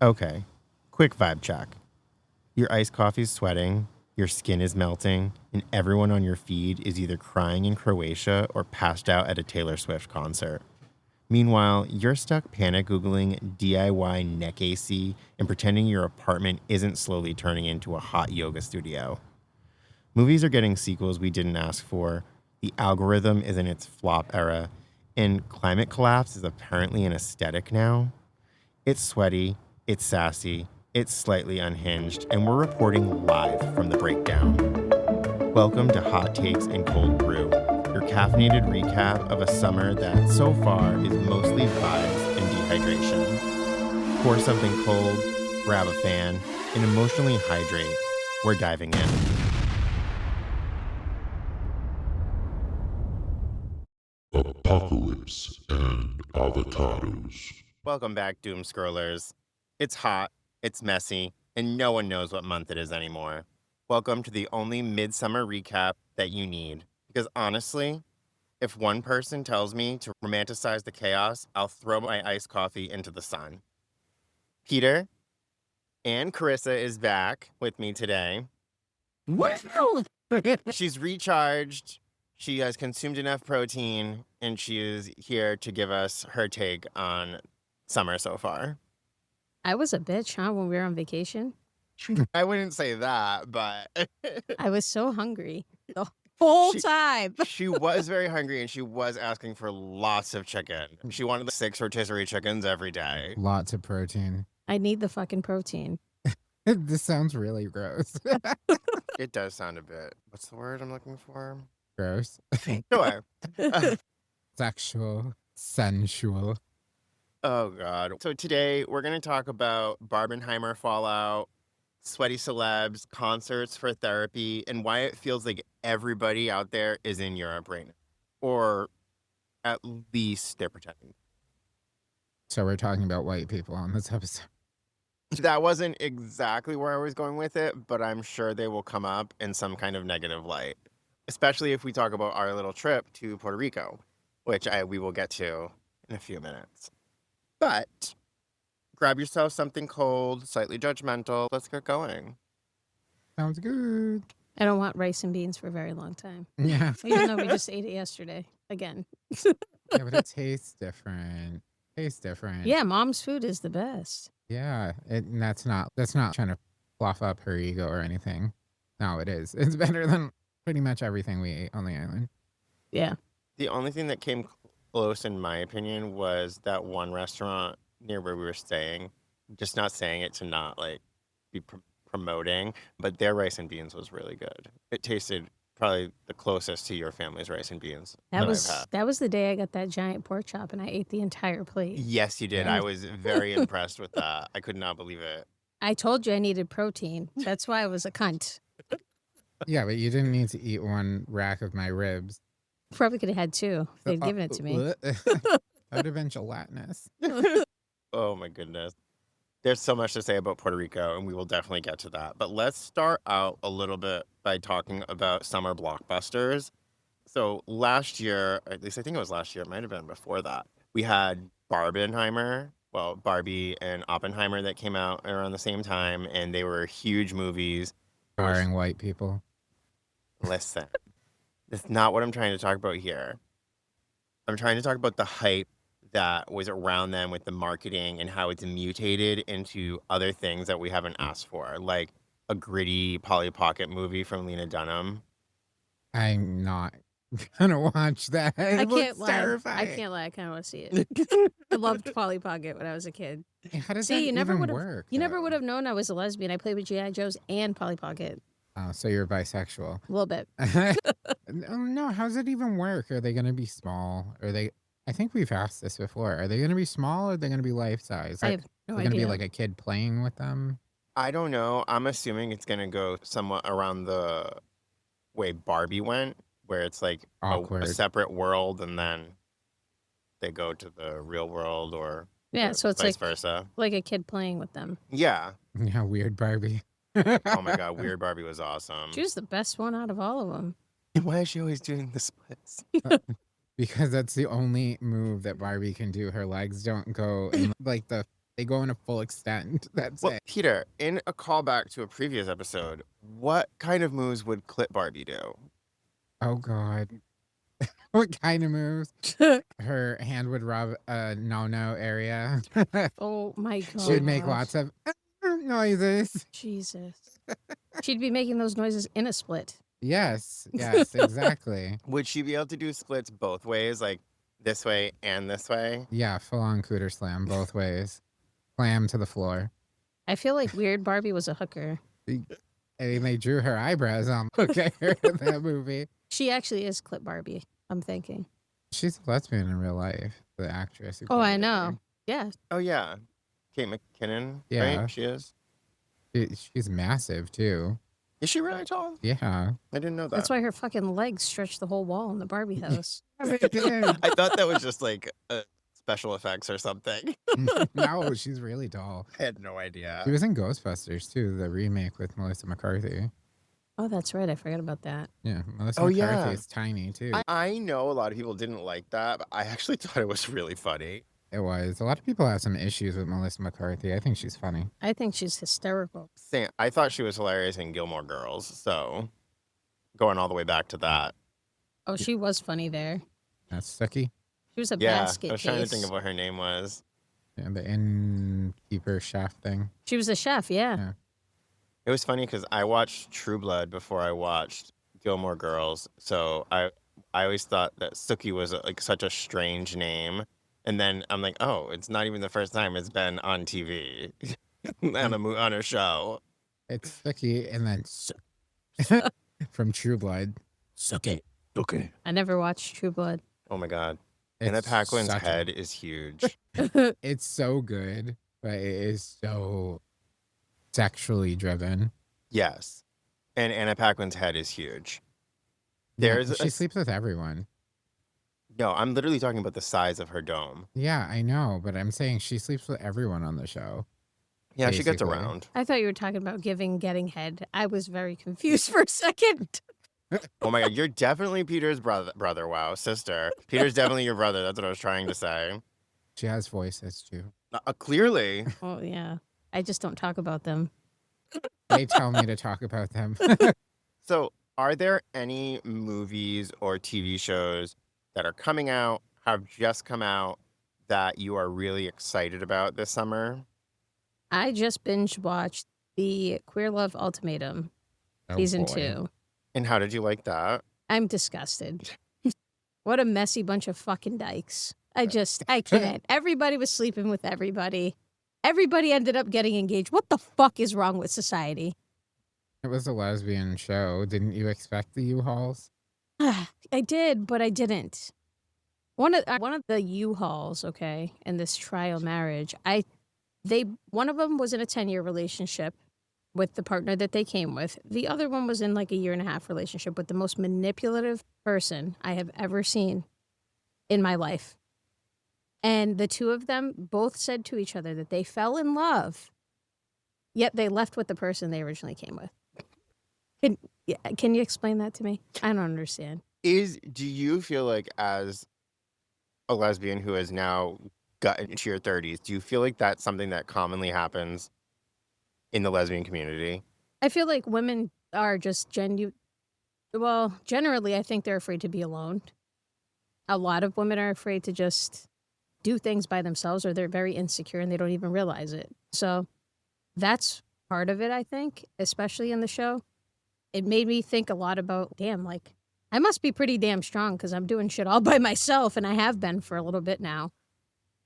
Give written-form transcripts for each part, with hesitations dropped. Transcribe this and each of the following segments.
Okay, quick vibe check. Your iced coffee's sweating, your skin is melting, and everyone on your feed is either crying in Croatia or passed out at a Taylor Swift concert. Meanwhile, you're stuck panic Googling DIY neck AC and pretending your apartment isn't slowly turning into a hot yoga studio. Movies are getting sequels we didn't ask for, the algorithm is in its flop era, and climate collapse is apparently an aesthetic now. It's sweaty, it's sassy, it's slightly unhinged, and we're reporting live from the breakdown. Welcome to Hot Takes and Cold Brew, your caffeinated recap of a summer that so far is mostly vibes and dehydration. Pour something cold, grab a fan, and emotionally hydrate. We're diving in. Apocalypse and Avocados. Welcome back, Doom Scrollers. It's hot, it's messy, and no one knows what month it is anymore. Welcome to the only midsummer recap that you need. Because honestly, if one person tells me to romanticize the chaos, I'll throw my iced coffee into the sun. Peter and Carissa is back with me today. Wow. She's recharged. She has consumed enough protein, and she is here to give us her take on summer so far. I was a bitch, huh, when we were on vacation? I wouldn't say that, but I was so hungry the whole time. she was very hungry, and she was asking for lots of chicken. She wanted the 6 rotisserie chickens every day. Lots of protein. I need the fucking protein. This sounds really gross. It does sound a bit, what's the word I'm looking for? Gross. Sure. Sexual. Sensual. Oh, God. So today we're going to talk about Barbenheimer fallout, sweaty celebs, concerts for therapy, and why it feels like everybody out there is in Europe right now. Or at least they're pretending. So we're talking about white people on this episode. That wasn't exactly where I was going with it, but I'm sure they will come up in some kind of negative light, especially if we talk about our little trip to Puerto Rico, which we will get to in a few minutes. But grab yourself something cold, slightly judgmental. Let's get going. Sounds good. I don't want rice and beans for a very long time. Yeah. Even though we just ate it yesterday. Again. Yeah, but it tastes different. Tastes different. Yeah, mom's food is the best. Yeah. And that's not trying to fluff up her ego or anything. No, it is. It's better than pretty much everything we ate on the island. Yeah. The only thing that came close, in my opinion, was that one restaurant near where we were staying. Just not saying it to not like be promoting, but their rice and beans was really good. It tasted probably the closest to your family's rice and beans That I've was had. that was the day I got that giant pork chop and I ate the entire plate. Yes, you did. Yeah. I was very impressed with that. I could not believe it. I told you I needed protein. That's why I was a cunt. Yeah, but you didn't need to eat one rack of my ribs. Probably could have had 2 if they'd given it to me. That would have been gelatinous. Oh my goodness. There's so much to say about Puerto Rico, and we will definitely get to that. But let's start out a little bit by talking about summer blockbusters. So last year, at least I think it was last year, it might have been before that, we had Barbenheimer, well, Barbie and Oppenheimer that came out around the same time, and they were huge movies. Starring white people. Listen, that's not what I'm trying to talk about here. I'm trying to talk about the hype that was around them with the marketing and how it's mutated into other things that we haven't asked for, like a gritty Polly Pocket movie from Lena Dunham. I'm not gonna watch that. I It looks can't lie. terrifying. I can't lie. I kind of want to see it. I loved Polly Pocket when I was a kid. How does See, that you never even would've- work? You never though? would have known I was a lesbian. I played with G.I. Joes and Polly Pocket. Oh, so you're bisexual. A little bit. No, how's it even work? Are they gonna be small? Are they? I think we've asked this before. Are they gonna be small or are they gonna be life size? I have no They're gonna idea. be like a kid playing with them. I don't know. I'm assuming it's going to go somewhat around the way Barbie went, where it's like a Awkward. separate world and then they go to the real world or Yeah, so it's vice like versa. like a kid playing with them. Yeah. Yeah, weird Barbie. Oh my God. Weird Barbie was awesome. She was the best one out of all of them. Why is she always doing the splits? Because that's the only move that Barbie can do. Her legs don't go in like the They go in a full extent. That's Well, it. Peter, in a callback to a previous episode, what kind of moves would Clip Barbie do? Oh God. What kind of moves? Her hand would rub a no-no area. Oh my god. She would make lots of noises. Jesus. She'd be making those noises in a split. Yes, exactly. Would she be able to do splits both ways, like this way and this way? Yeah, full-on cooter slam both ways. Slam to the floor. I feel like Weird Barbie was a hooker. I mean, they drew her eyebrows on okay in that movie. She actually is Clip Barbie, I'm thinking. She's a lesbian in real life, the actress. who Oh, I played know. her. Yeah. Oh, yeah. Kate McKinnon, Yeah. right? She is. She's massive too. Is she really tall? Yeah. I didn't know that. That's why her fucking legs stretch the whole wall in the Barbie house. They did. I thought that was just like special effects or something. No, she's really tall. I had no idea. She was in Ghostbusters too, the remake with Melissa McCarthy. Oh, that's right. I forgot about that. Yeah, Melissa Oh, McCarthy yeah. is tiny too. I know a lot of people didn't like that, but I actually thought it was really funny. It was. A lot of people have some issues with Melissa McCarthy. I think she's funny. I think she's hysterical. I thought she was hilarious in Gilmore Girls, so going all the way back to that. Oh, she was funny there. That's Suki. She was a Yeah, basket I was case. trying to think of what her name was. Yeah, the innkeeper chef thing. She was a chef, yeah. It was funny because I watched True Blood before I watched Gilmore Girls, so I always thought that Suki was like such a strange name, and then I'm like, oh, it's not even the first time it's been on TV, on a show. It's Suki and then from True Blood. Suck it. Okay. I never watched True Blood. Oh my god, Anna It's Paquin's such a- head is huge. It's so good, but it is so sexually driven. Yes, and Anna Paquin's head is huge. Yeah, There's she sleeps with everyone. No, I'm literally talking about the size of her dome. Yeah, I know, but I'm saying she sleeps with everyone on the show. Yeah, she gets Basically. around. I thought you were talking about getting head. I was very confused for a second. Oh my god, you're definitely Peter's brother. Wow, sister. Peter's definitely your brother. That's what I was trying to say. She has voices too. Clearly. Oh, yeah. I just don't talk about them. They tell me to talk about them. So, are there any movies or TV shows that are coming out, have just come out, that you are really excited about this summer? I just binge watched the Queer Love Ultimatum Oh, season boy. 2. And how did you like that? I'm disgusted. What a messy bunch of fucking dykes. I can't. Everybody was sleeping with everybody. Everybody ended up getting engaged. What the fuck is wrong with society? It was a lesbian show. Didn't you expect the U-Hauls? I did, but I didn't. One of the U-Hauls, okay, in this trial marriage, one of them was in a 10-year relationship with the partner that they came with. The other one was in like a 1.5-year relationship with the most manipulative person I have ever seen in my life. And the two of them both said to each other that they fell in love, yet they left with the person they originally came with. Can you explain that to me? I don't understand. Do you feel like, as a lesbian who has now gotten into your 30s, do you feel like that's something that commonly happens in the lesbian community? I feel like women are just generally, I think they're afraid to be alone. A lot of women are afraid to just do things by themselves, or they're very insecure and they don't even realize it. So that's part of it, I think, especially in the show. It made me think a lot about, damn, like, I must be pretty damn strong because I'm doing shit all by myself, and I have been for a little bit now.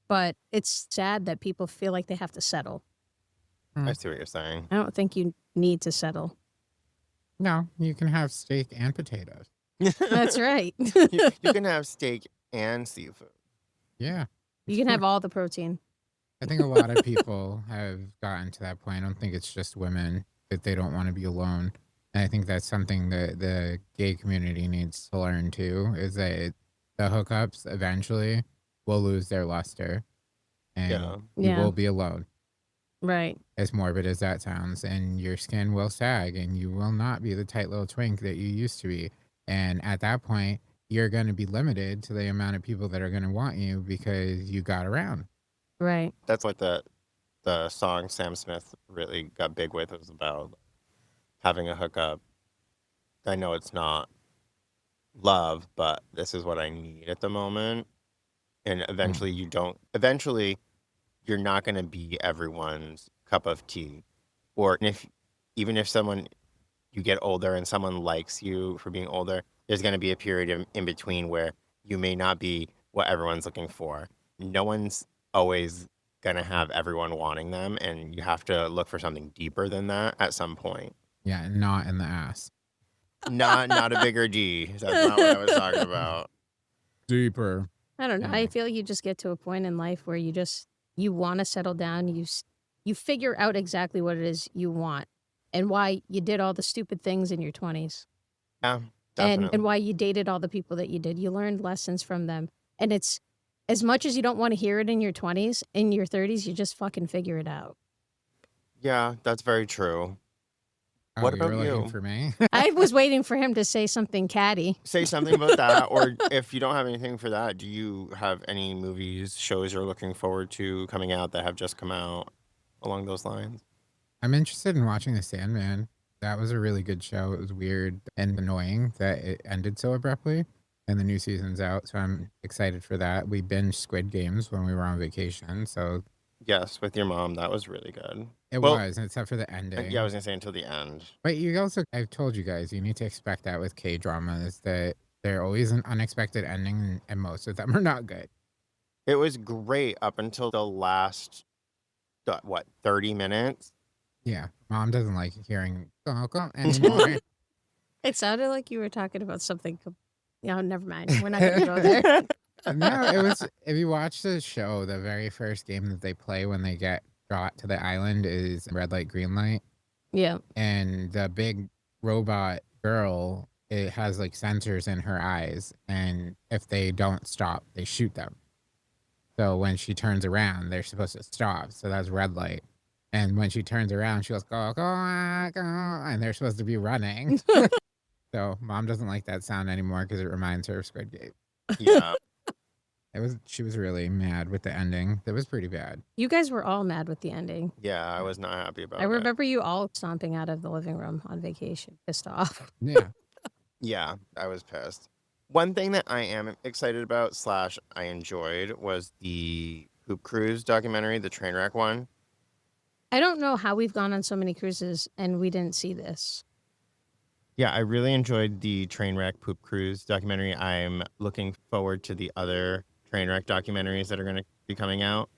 But it's sad that people feel like they have to settle. I see what you're saying. I don't think you need to settle. No, you can have steak and potatoes. That's right. You can have steak and seafood. Yeah. You can have all the protein. I think a lot of people have gotten to that point. I don't think it's just women that they don't want to be alone. And I think that's something that the gay community needs to learn too, is that the hookups eventually will lose their luster and Yeah. you Yeah. will be alone, Right. as morbid as that sounds, and your skin will sag and you will not be the tight little twink that you used to be. And at that point, you're going to be limited to the amount of people that are going to want you because you got around. Right. That's what the the song Sam Smith really got big with was about having a hookup. I know it's not love, but this is what I need at the moment. And eventually you're not going to be everyone's cup of tea. Or even if you get older and someone likes you for being older, there's going to be a period in between where you may not be what everyone's looking for. No one's always going to have everyone wanting them, and you have to look for something deeper than that at some point. Yeah, not in the ass. Not a bigger D. That's not what I was talking about. Deeper. I don't know. Yeah. I feel you just get to a point in life where you want to settle down. You figure out exactly what it is you want and why you did all the stupid things in your 20s. Yeah, definitely. And why you dated all the people that you did. You learned lessons from them. And it's as much as you don't want to hear it in your 20s, in your 30s, you just fucking figure it out. Yeah, that's very true. Oh, What you were about looking you? for me? I was waiting for him to say something catty. Say something about that, or if you don't have anything for that, do you have any movies, shows you're looking forward to coming out that have just come out along those lines? I'm interested in watching The Sandman. That was a really good show. It was weird and annoying that it ended so abruptly, and the new season's out, so I'm excited for that. We binged Squid Games when we were on vacation, so Yes, with your mom, that was really good. it Well, was, except for the ending. Yeah, I was gonna say until the end. But you also, I've told you guys, you need to expect that with K-dramas, that they're always an unexpected ending, and most of them are not good. It was great up until the last, 30 minutes? Yeah, mom doesn't like hearing "go" anymore. It sounded like you were talking about something. Never mind. We're not going to go there. No, it was, if you watch the show, the very first game that they play when they get brought to the island is red light, green light. Yeah. And the big robot girl, it has like sensors in her eyes, and if they don't stop, they shoot them. So when she turns around, they're supposed to stop. So that's red light. And when she turns around, she goes, go, and they're supposed to be running. So mom doesn't like that sound anymore because it reminds her of Squid Game. Yeah. She was really mad with the ending. It was pretty bad. You guys were all mad with the ending. Yeah, I was not happy about I it. remember you all stomping out of the living room on vacation, pissed off. Yeah. Yeah, I was pissed. One thing that I am excited about / I enjoyed was the Poop Cruise documentary, the Trainwreck one. I don't know how we've gone on so many cruises and we didn't see this. Yeah, I really enjoyed the Trainwreck Poop Cruise documentary. I'm looking forward to the other Trainwreck documentaries that are going to be coming out.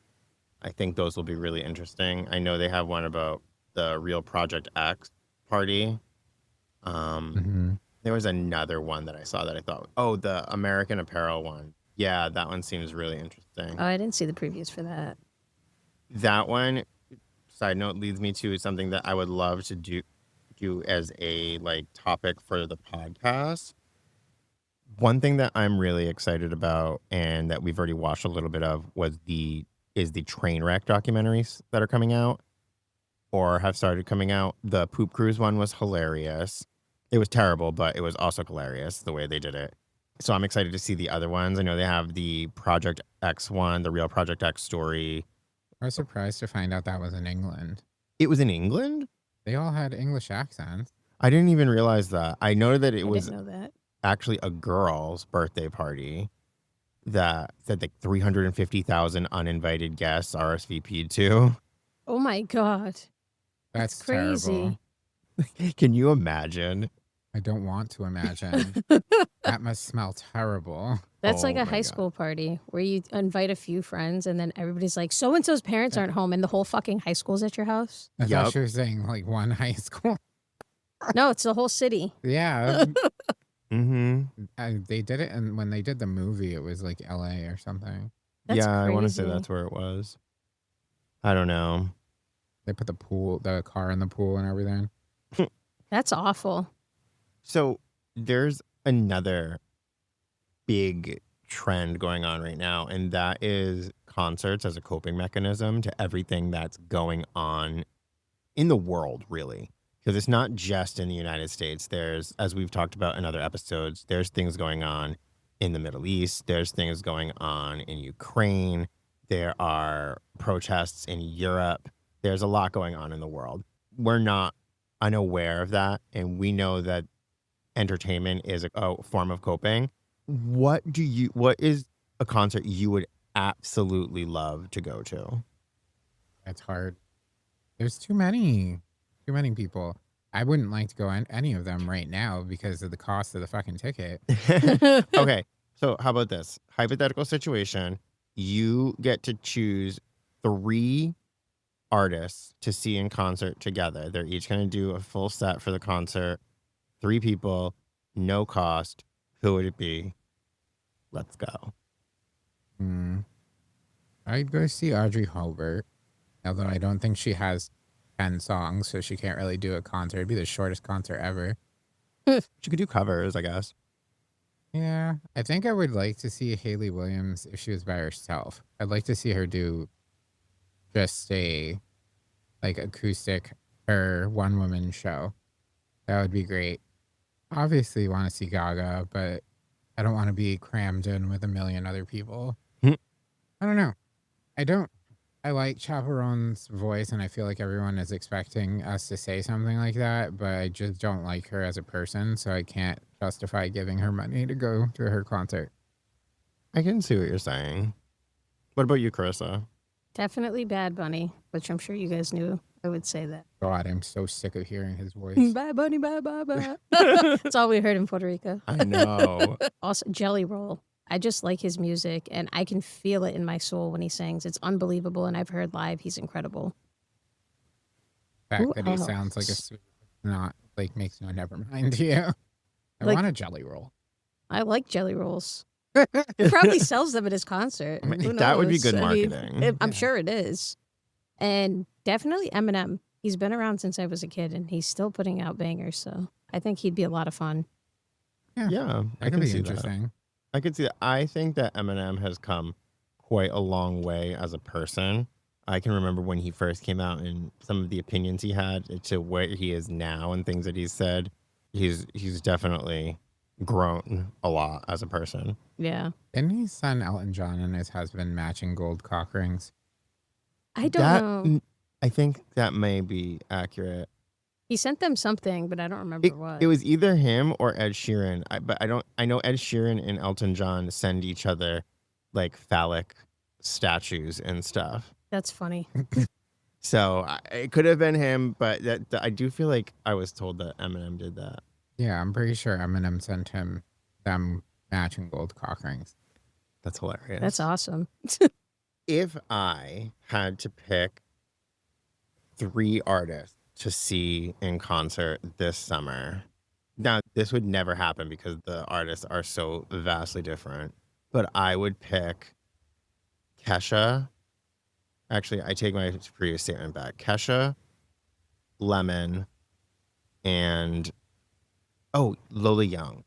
I think those will be really interesting. I know they have one about the real Project X party. There was another one that I saw that I thought, the American Apparel one. Yeah, that one seems really interesting. Oh, I didn't see the previews for that. That one, side note, leads me to something that I would love to do as a topic for the podcast. One thing that I'm really excited about and that we've already watched a little bit of is the Trainwreck documentaries that are coming out or have started coming out. The Poop Cruise one was hilarious. It was terrible, but it was also hilarious the way they did it. So I'm excited to see the other ones. I know they have the Project X one, the real Project X story. I was surprised to find out that was in England. It was in England? They all had English accents. I didn't even realize that. I know that I didn't know that. actually a girl's birthday party that said 350,000 uninvited guests RSVP'd to. Oh my God. That's crazy. terrible. Can you imagine? I don't want to imagine. That must smell terrible. That's like Oh a my high God. school party where you invite a few friends and then everybody's like, so-and-so's parents aren't home and the whole fucking high school's at your house. I Yup. thought she was saying like one high school. No, it's the whole city. Yeah. Mm-hmm. They did it, and when they did the movie, it was like LA or something. That's Yeah, I want to say crazy. that's where it was. I don't know. They put the car in the pool and everything. That's awful. So there's another big trend going on right now, and that is concerts as a coping mechanism to everything that's going on in the world, really. Because it's not just in the United States. There's, as we've talked about in other episodes, there's things going on in the Middle East. There's things going on in Ukraine. There are protests in Europe. there's a lot going on in the world. We're not unaware of that, and we know that entertainment is a form of coping. What is a concert you would absolutely love to go to? That's hard. There's too many people. I wouldn't like to go on any of them right now because of the cost of the fucking ticket. Okay, so how about this? Hypothetical situation. You get to choose 3 artists to see in concert together. They're each going to do a full set for the concert. 3 people, no cost. Who would it be? Let's go. I'd go see Audrey Hobart, although I don't think she has 10 songs, so she can't really do a concert. It'd be the shortest concert ever. She could do covers, I guess. Yeah, I think I would like to see Hayley Williams if she was by herself. I'd like to see her do just a like acoustic or one woman show. That would be great. Obviously, want to see Gaga, but I don't want to be crammed in with a million other people. Hmm. I don't know. I like Chaperone's voice, and I feel like everyone is expecting us to say something like that, but I just don't like her as a person, so I can't justify giving her money to go to her concert. I can see what you're saying. What about you, Carissa? Definitely Bad Bunny, which I'm sure you guys knew I would say that. God, I'm so sick of hearing his voice. Bad Bunny, bye, bye, bye. That's all we heard in Puerto Rico. I know. Also, Jelly Roll. I just like his music, and I can feel it in my soul when he sings. It's unbelievable, and I've heard live. He's incredible. The fact Who that he sounds like a else? sweet, not like makes no never mind to you. I Like- want a jelly roll. I like Jelly Rolls. He probably sells them at his concert. I mean, Who that would be knows? good I mean, marketing. I'm Yeah. sure it is. And definitely Eminem. He's been around since I was a kid, and he's still putting out bangers. So I think he'd be a lot of fun. Yeah, I That could can be see that. interesting. I could see that. I think that Eminem has come quite a long way as a person. I can remember when he first came out and some of the opinions he had to where he is now and things that he's said. He's definitely grown a lot as a person. Yeah. Didn't his son Elton John and his husband matching gold cock rings? I don't know. I think that may be accurate. He sent them something, but I don't remember what. It was either him or Ed Sheeran. I know Ed Sheeran and Elton John send each other like phallic statues and stuff. That's funny. So it could have been him, but I do feel like I was told that Eminem did that. Yeah, I'm pretty sure Eminem sent him them matching gold cock rings. That's hilarious. That's awesome. If I had to pick 3 artists to see in concert this summer, now this would never happen because the artists are so vastly different, but I would pick Kesha. Actually, I take my previous statement back. Kesha, Lemon, and Lola Young.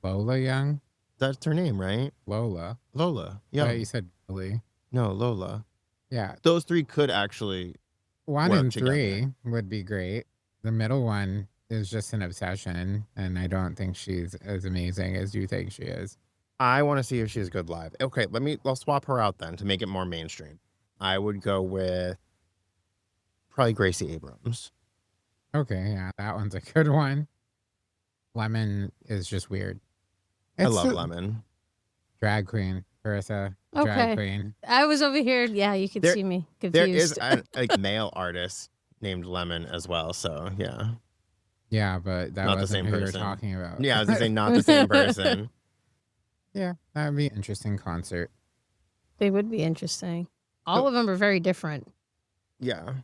Lola Young? That's her name, right? Lola. Lola. Yeah, Yeah. you said Lily. No, Lola. Yeah. Those 3 could actually. 1 work and together. 3 would be great. The middle one is just an obsession, and I don't think she's as amazing as you think she is. I want to see if she's good live. Okay, I'll swap her out then to make it more mainstream. I would go with probably Gracie Abrams. Okay, yeah, that one's a good one. Lemon is just weird. I love a Lemon. Drag queen, Carissa. Okay. Drag queen. I was over here. Yeah, you could There- see me There is confused. a male artist named Lemon as well. So yeah. Yeah, but that Not the wasn't same who person. you're talking about. Yeah, I was gonna say not the same person. Yeah, that would be an interesting concert. They would be interesting. All of them are very different. Yeah.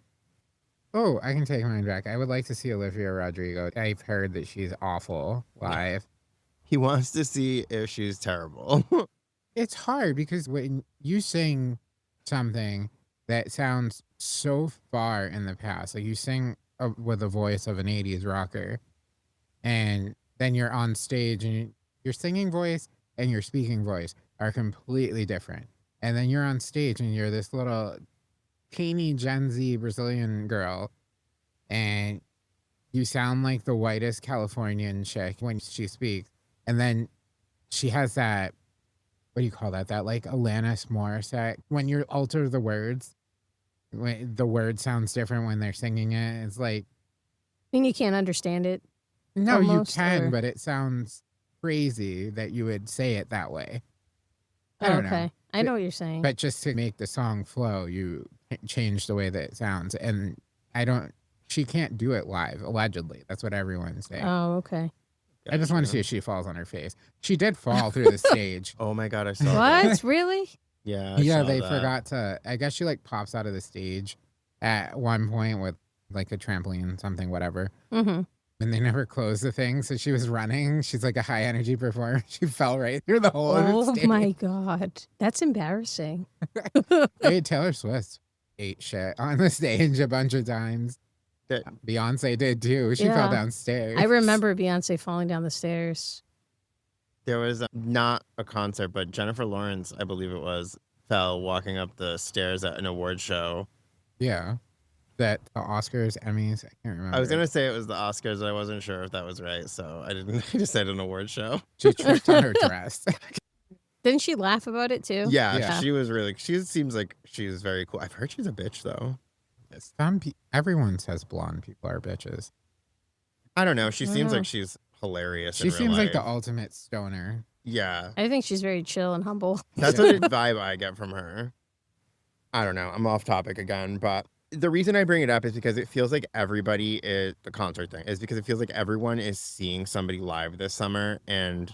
Oh, I can take mine back. I would like to see Olivia Rodrigo. I've heard that she's awful live. He wants to see if she's terrible. It's hard because when you sing something that sounds so far in the past, like you sing with the voice of an 80s rocker, and then you're on stage and your singing voice and your speaking voice are completely different. And then you're on stage and you're this little teeny Gen Z Brazilian girl, and you sound like the whitest Californian chick when she speaks. And then she has that, what do you call that? That like Alanis Morissette, when you alter the words when the word sounds different when they're singing it. It's like, I mean, you can't understand it. no, you Almost, can, or- but it sounds crazy that you would say it that way. I Oh, don't know. okay. I know what you're saying. But just to make the song flow, you change the way that it sounds. And I don't, she can't do it live, allegedly. That's what everyone's saying. Oh, okay. I just want to see if she falls on her face. She did fall through the stage. Oh my god, I saw that. What? Really? Yeah, I Yeah, saw they that. forgot to, I guess she like pops out of the stage at one point with like a trampoline, something, whatever. Mm-hmm. And they never closed the thing. So she was running. She's like a high energy performer. She fell right through the hole in the Oh stage. my God. That's embarrassing. Hey, Taylor Swift ate shit on the stage a bunch of times. That- Beyonce did too. She Yeah. fell downstairs. I remember Beyonce falling down the stairs. There was not a concert, but Jennifer Lawrence, I believe it was, fell walking up the stairs at an award show. Yeah. That the Oscars, Emmys, I can't remember. I was gonna say it was the Oscars, but I wasn't sure if that was right, so I didn't. I just said an award show. She tripped on her dress. Didn't she laugh about it too? Yeah, Yeah. she was really. She seems like she's very cool. I've heard she's a bitch though. Everyone says blonde people are bitches. I don't know. She I don't seems know. like she's hilarious. She in real seems like the life. ultimate stoner. Yeah, I think she's very chill and humble. that's what the vibe I get from her. I don't know. I'm off topic again, but the reason I bring it up is because it feels like everybody is the concert thing is because it feels like everyone is seeing somebody live this summer, and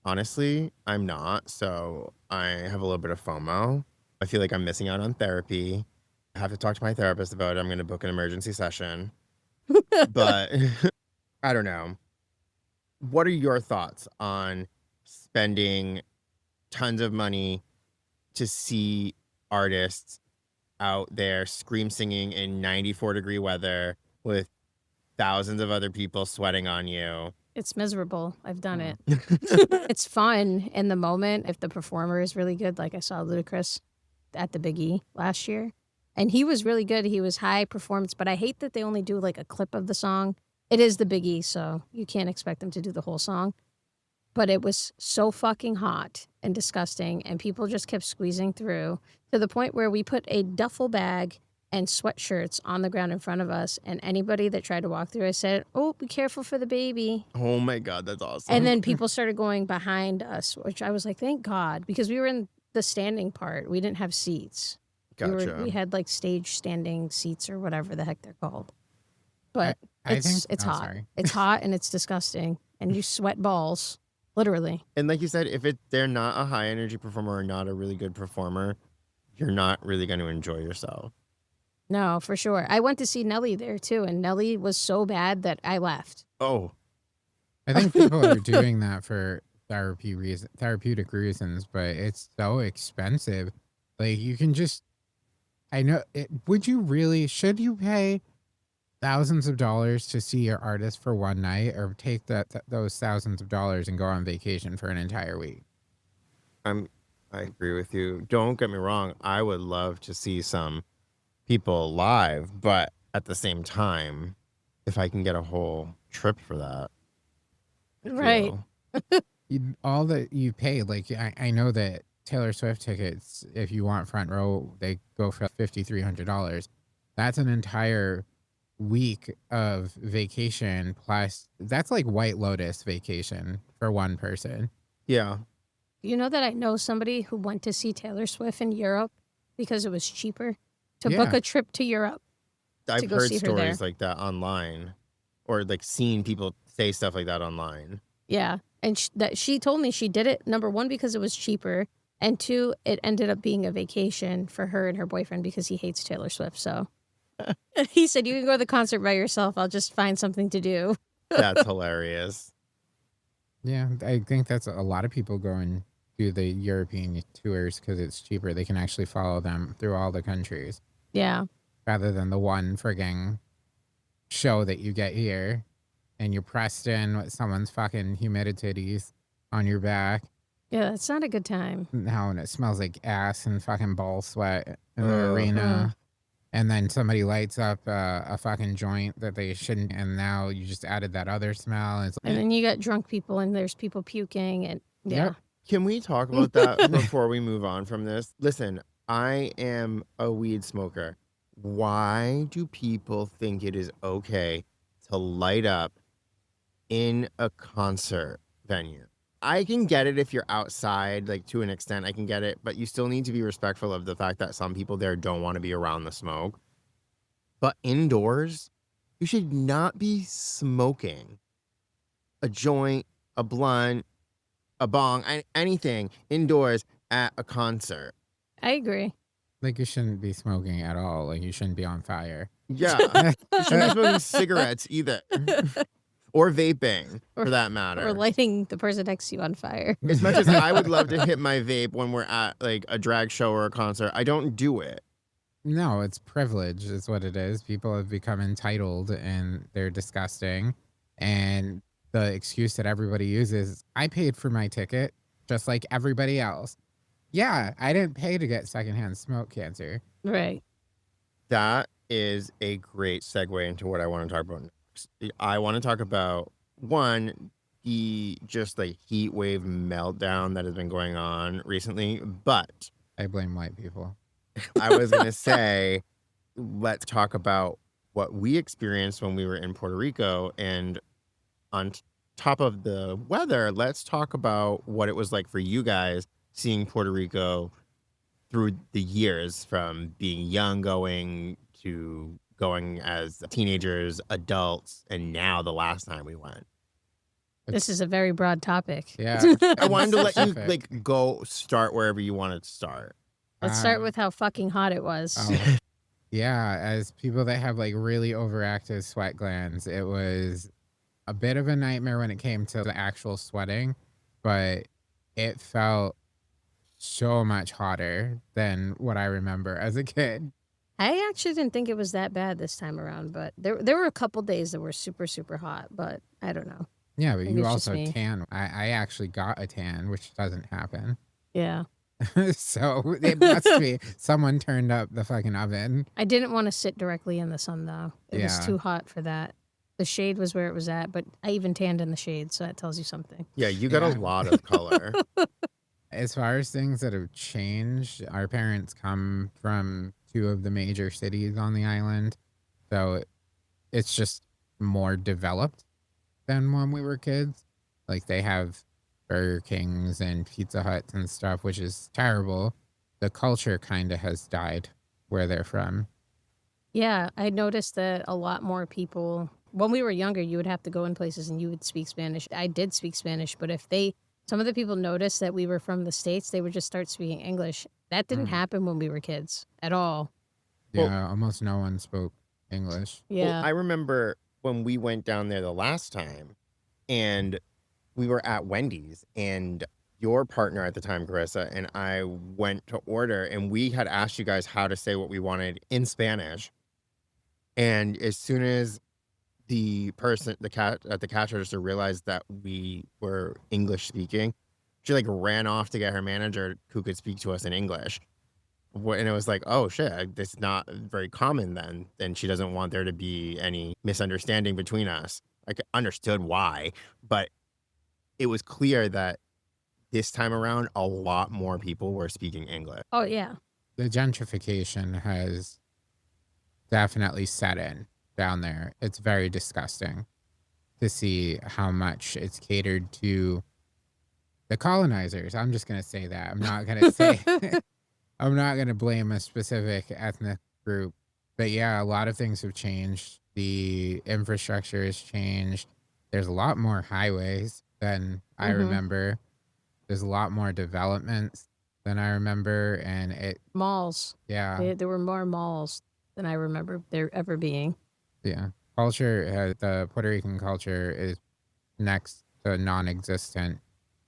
honestly, I'm not. So I have a little bit of FOMO. I feel like I'm missing out on therapy. I have to talk to my therapist about it. I'm going to book an emergency session. But I don't know. What are your thoughts on spending tons of money to see artists out there scream singing in 94-degree weather with thousands of other people sweating on you? It's miserable. I've done it. Mm. It's fun in the moment if the performer is really good. Like I saw Ludacris at the Big E last year, and he was really good. He was high performance, but I hate that they only do like a clip of the song. It is the Big E, so you can't expect them to do the whole song. But it was so fucking hot and disgusting, and people just kept squeezing through to the point where we put a duffel bag and sweatshirts on the ground in front of us, and anybody that tried to walk through, I said, "Oh, be careful for the baby." Oh my God, that's awesome. And then people started going behind us, which I was like, thank God, because we were in the standing part. We didn't have seats. Gotcha. We had like stage standing seats or whatever the heck they're called. But I think it's oh, hot. sorry. It's hot and it's disgusting. And you sweat balls, literally. And like you said, if they're not a high energy performer or not a really good performer, you're not really going to enjoy yourself. No, for sure. I went to see Nelly there too, and Nelly was so bad that I left. Oh, I think people are doing that for therapeutic reasons, but it's so expensive. Like you can just, I know. Should you pay thousands of dollars to see your artist for one night, or take those thousands of dollars and go on vacation for an entire week? I agree with you. Don't get me wrong. I would love to see some people live, but at the same time, if I can get a whole trip for that. I Right. feel- All that you pay, like I know that Taylor Swift tickets, if you want front row, they go for $5,300. That's an entire week of vacation plus. That's like White Lotus vacation for one person. Yeah. You know that I know somebody who went to see Taylor Swift in Europe because it was cheaper to Yeah. book a trip to Europe. I've go heard see her stories there. like that online, or like seen people say stuff like that online. Yeah. And she told me she did it, number one, because it was cheaper. And two, it ended up being a vacation for her and her boyfriend because he hates Taylor Swift. So he said, you can go to the concert by yourself. I'll just find something to do. That's hilarious. Yeah, I think that's a lot of people go and do the European tours because it's cheaper. They can actually follow them through all the countries Yeah. rather than the one frigging show that you get here and you're pressed in with someone's fucking humidities on your back. Yeah, it's not a good time. Now, and it smells like ass and fucking ball sweat in the Ugh. arena. And then somebody lights up a fucking joint that they shouldn't. And now you just added that other smell. And it's And then you got drunk people and there's people puking and yeah. Yep. Can we talk about that before we move on from this? Listen, I am a weed smoker. why do people think it is okay to light up in a concert venue? I can get it if you're outside, like to an extent, I can get it, but you still need to be respectful of the fact that some people there don't want to be around the smoke. But indoors, you should not be smoking a joint, a blunt, a bong, anything indoors at a concert. I agree. Like, you shouldn't be smoking at all. Like, you shouldn't be on fire. Yeah. You shouldn't be smoking cigarettes either. Or vaping, for that matter. Or lighting the person next to you on fire. As much as I would love to hit my vape when we're at like a drag show or a concert, I don't do it. No, it's privilege is what it is. People have become entitled and they're disgusting. And the excuse that everybody uses, I paid for my ticket just like everybody else. Yeah, I didn't pay to get secondhand smoke cancer. Right. That is a great segue into what I want to talk about next. I want to talk about, one, the just like heat wave meltdown that has been going on recently, but I blame white people. I was going to say, let's talk about what we experienced when we were in Puerto Rico. And on top of the weather, let's talk about what it was like for you guys seeing Puerto Rico through the years, from being young going to going as teenagers, adults, and now the last time we went. This is a very broad topic. Yeah. I wanted to let you Specific. like go start wherever you wanted to start. Let's start with how fucking hot it was. Oh, yeah, as people that have like really overactive sweat glands, it was a bit of a nightmare when it came to the actual sweating, but it felt so much hotter than what I remember as a kid. I actually didn't think it was that bad this time around, but there were a couple days that were super, super hot, but I don't know. Yeah, but Maybe you it's just also me. tan. I actually got a tan, which doesn't happen. Yeah. So it must be someone turned up the fucking oven. I didn't want to sit directly in the sun, though. It was Yeah. too hot for that. The shade was where it was at, but I even tanned in the shade, so that tells you something. Yeah, you got Yeah. a lot of color. As far as things that have changed, our parents come from two of the major cities on the island. So it's just more developed than when we were kids. Like, they have Burger Kings and Pizza Huts and stuff, which is terrible. The culture kind of has died where they're from. Yeah, I noticed that a lot more people, when we were younger, you would have to go in places and you would speak Spanish. I did speak Spanish, but if some of the people noticed that we were from the States, they would just start speaking English. That didn't happen when we were kids at all. Well- Yeah, almost no one spoke English. Yeah. Well, I remember when we went down there the last time and we were at Wendy's, and your partner at the time, Carissa, and I went to order, and we had asked you guys how to say what we wanted in Spanish. And as soon as the cat at the cash register realized that we were English speaking, she like ran off to get her manager who could speak to us in English. And it was like, oh shit, this is not very common then. And she doesn't want there to be any misunderstanding between us. I understood why, but it was clear that this time around, a lot more people were speaking English. Oh, yeah. The gentrification has definitely set in down there. It's very disgusting to see how much it's catered to the colonizers. I'm just going to say that. I'm not going to say, I'm not going to blame a specific ethnic group. But yeah, a lot of things have changed. The infrastructure has changed. There's a lot more highways than I Mhm. remember. There's a lot more developments than I remember. And it, Malls. yeah. There were more malls than I remember there ever being. Yeah. Culture, the Puerto Rican culture is next to non-existent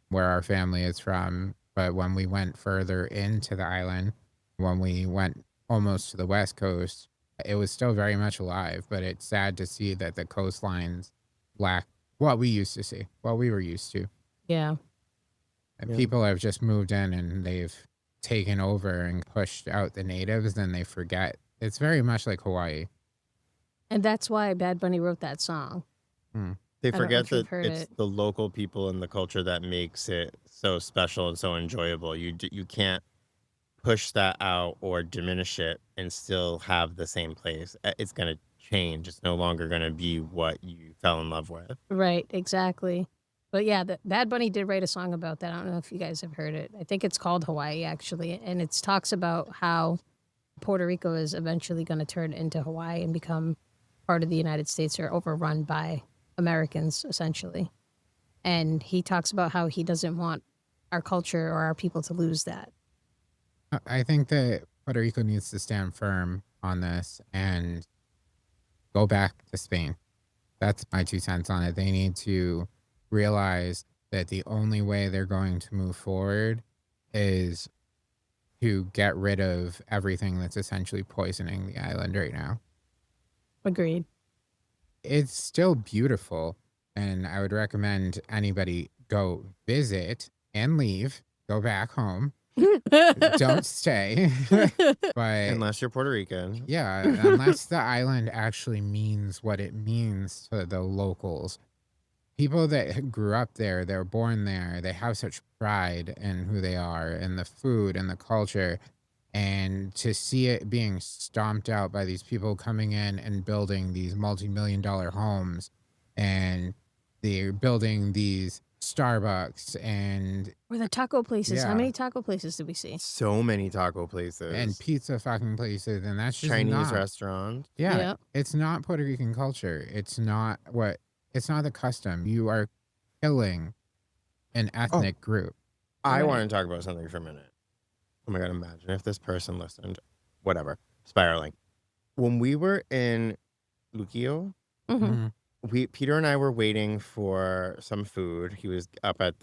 where our family is from. But when we went further into the island, when we went almost to the West Coast, it was still very much alive. But it's sad to see that the coastlines lack what we used to see, what we were used to. Yeah. And Yeah. people have just moved in and they've taken over and pushed out the natives, and they forget. It's very much like Hawaii. And that's why Bad Bunny wrote that song. They don't know forget if you've that heard it's it. the local people and the culture that makes it so special and so enjoyable. You can't push that out or diminish it and still have the same place. It's going to change. It's no longer going to be what you fell in love with. Right, exactly. But yeah, Bad Bunny did write a song about that. I don't know if you guys have heard it. I think it's called Hawaii, actually. And it talks about how Puerto Rico is eventually going to turn into Hawaii and become part of the United States or overrun by Americans, essentially. And he talks about how he doesn't want our culture or our people to lose that. I think that Puerto Rico needs to stand firm on this and go back to Spain. That's my 2 cents on it. They need to realize that the only way they're going to move forward is to get rid of everything that's essentially poisoning the island right now. Agreed. It's still beautiful, and I would recommend anybody go visit and leave, go back home. Don't stay. But Unless you're Puerto Rican. yeah, unless the island actually means what it means to the locals. People that grew up there, they're born there, they have such pride in who they are and the food and the culture. And to see it being stomped out by these people coming in and building these multi-million-dollar homes, and they're building these Starbucks and Or the taco places. How Yeah. many taco places did we see? So many taco places. pizza fucking places, and that's just Chinese not, restaurants. yeah, Yep. it's not Puerto Rican culture. It's not the custom. You are killing an ethnic group. I Right. want to talk about something for a minute. Oh my God, imagine if this person listened. Whatever. Spiraling. When we were in Luquillo, Hmm. Peter and I were waiting for some food. He was up at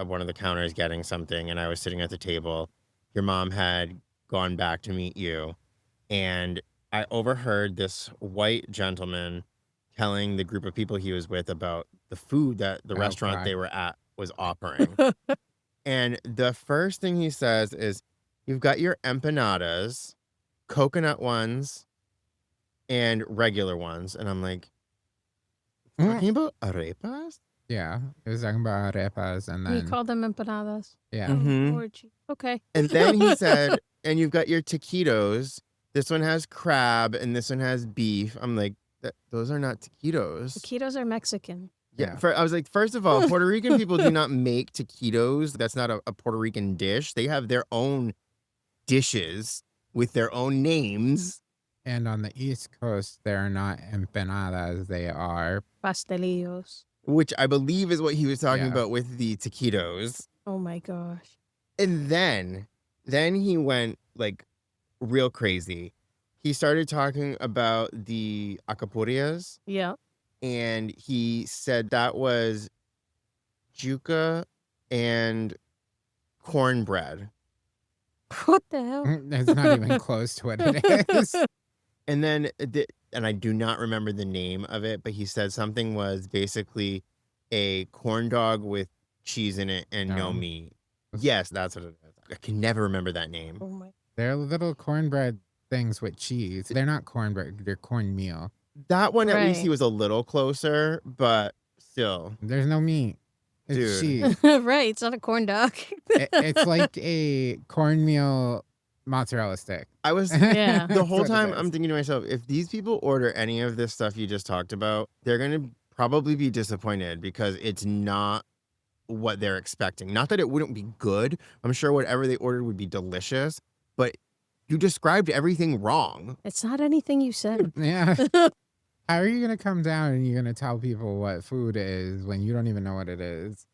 one of the counters getting something, and I was sitting at the table. Your mom had gone back to meet you, and I overheard this white gentleman telling the group of people he was with about the food that the Oh, restaurant God. they were at was offering. And the first thing he says is, "You've got your empanadas, coconut ones, and regular ones." And I'm like, talking about arepas? Yeah, it was talking about arepas, and We then called them empanadas. yeah, Mhm. Oh, Lord, okay. And then he said, "And you've got your taquitos. This one has crab and this one has beef." I'm like, those are not taquitos. Taquitos are Mexican. Yeah. I was like, first of all, Puerto Rican people do not make taquitos. That's not a Puerto Rican dish. They have their own dishes with their own names. and on the East Coast there are not empanadas; they are Pastelillos. Which I believe is what he was talking Yeah. about with the taquitos. Oh my gosh. And then he went like real crazy. He started talking about the acapulcas, Yeah. and he said that was juca and cornbread. What the hell? it's not even close to what it is. And then, and I do not remember the name of it, but he said something was basically a corn dog with cheese in it and no Oh. meat. Yes, that's what it is. I can never remember that name. Oh my. They're little cornbread things with cheese. They're not cornbread; they're cornmeal. That one, at least he Right. was a little closer, but still. There's no meat. It's Dude. cheese. Right. It's not a corn dog. It's like a cornmeal mozzarella stick. I was Yeah. the That's whole what it time is. I'm thinking to myself, if these people order any of this stuff you just talked about, they're going to probably be disappointed because it's not what they're expecting. Not that it wouldn't be good. I'm sure whatever they ordered would be delicious, but you described everything wrong. It's not anything you said. Yeah. How are you gonna come down and you're gonna tell people what food is when you don't even know what it is?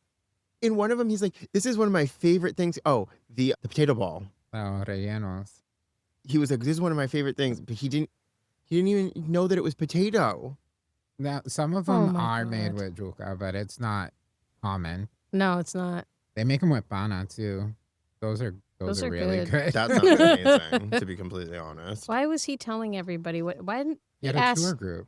In one of them, he's like, "This is one of my favorite things." Oh, the potato ball. Oh, rellenos. He was like, "This is one of my favorite things," but he didn't even know that it was potato. Now, some of Oh them my are made God. with juca, but it's not common. No, it's not. They make them with pana too. Those are Those are really good. good. That sounds amazing, to be completely honest. Why was he telling everybody? Why didn't He he had a ask? tour group.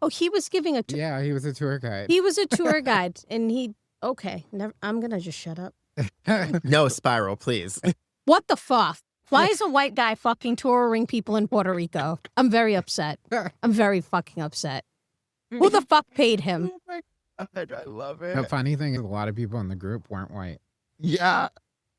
Oh, he was giving a. Yeah, he was a tour guide. He was a tour guide, and he. Okay, never. I'm gonna just shut up. No, Spiral, please. What the fuck? Why is a white guy fucking touring people in Puerto Rico? I'm very upset. I'm very fucking upset. Who the fuck paid him? Oh my God, I love it. The funny thing is, a lot of people in the group weren't white. Yeah.